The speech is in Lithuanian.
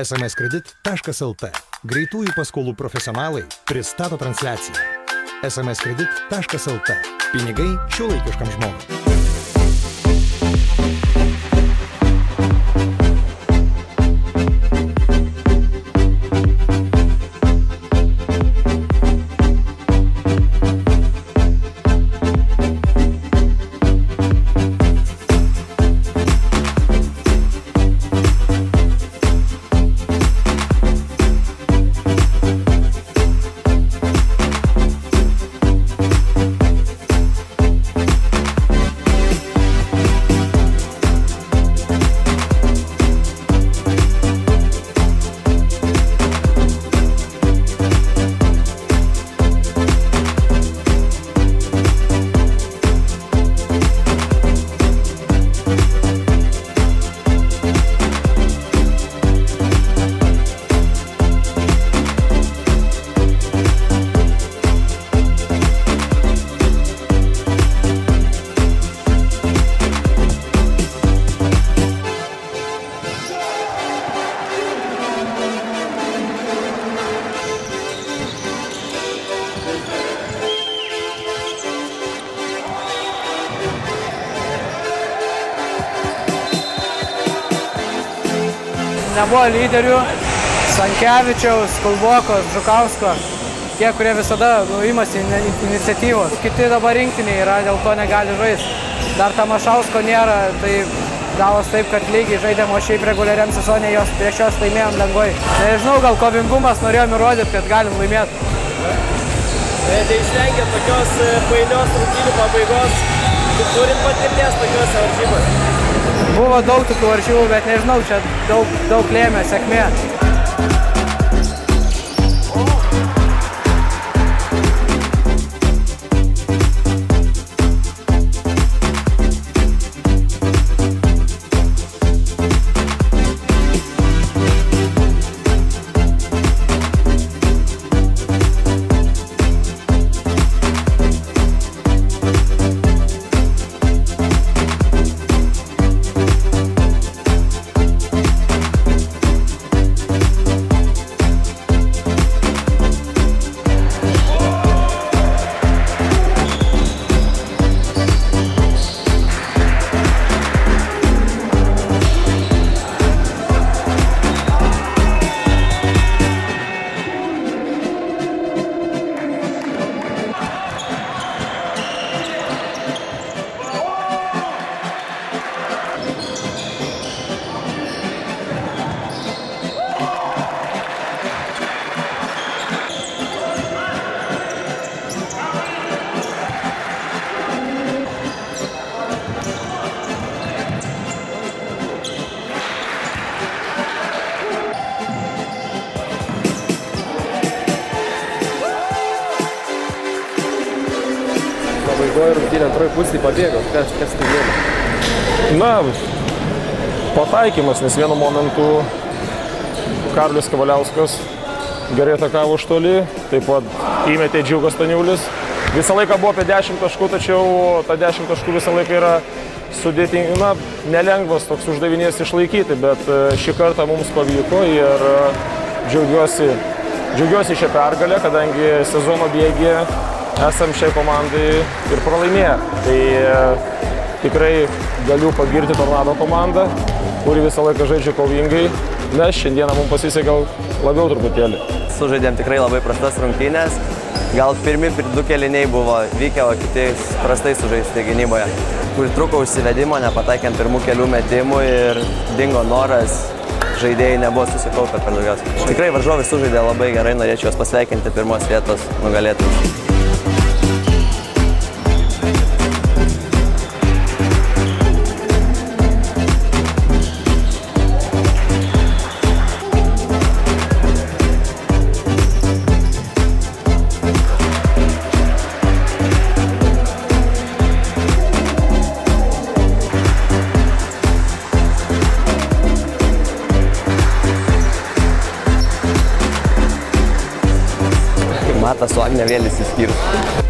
smskredit.lt. Greitųjų paskolų profesionalai pristato transliaciją. smskredit.lt. Pinigai šiuolaikiškam žmogui. Nebuvo lyderių, Sankevičiaus, Kulbokos, Žukausko, tie, kurie visada imasi iniciatyvos. Kiti dabar rinktiniai yra, dėl to negali žaisti. Dar Tamašausko nėra, tai gavos taip, kad lygiai žaidėm, o šiaip reguliariam sezonė prieš jos laimėjom lengvai. Nežinau, gal kovingumas norėjom įrodyti, kad galim laimėti. Neišvengia tokios painios rungtynių pabaigos, turit patirties tokiuose varžybose. Buvo daug tokių varžybų, bet nežinau, čia daug lėmė sėkmė. Pabaigoje rungtynė antroji pusė pabėgo, kas tai lėmė? Na, pataikymas, nes vienu momentu Karolis Kavaliauskas gerai atakavo iš toli, taip pat įmetė Džiugas Staniulis. Visą laiką buvo apie 10 taškų, tačiau ta 10 taškų visą laiką yra sudėtinga, na, nelengvas toks uždavinys išlaikyti, bet šį kartą mums pavyko ir džiaugiuosi šią pergalę, kadangi sezono bėgyje esam šiai komandai ir pralaimėję. Tai tikrai galiu pagirti Tornado komandą, kuri visą laiką žaidžia kovingai, nes šiandieną mums pasisekė labiau truputėlį. Sužaidėm tikrai labai prastas rungtynės. Gal pirmi 2 kėliniai buvo vykę, o kiti prastai sužaisti gynyboje. Kur truko užsivedimo, nepataikėm pirmų kelių metimų ir dingo noras. Žaidėjai nebuvo susikaupę per daugiausiai. Tikrai varžovai sužaidė labai gerai, norėčiau juos pasveikinti pirmos vietos nugalėtojus. Matas su Agne vėl išsiskyrus.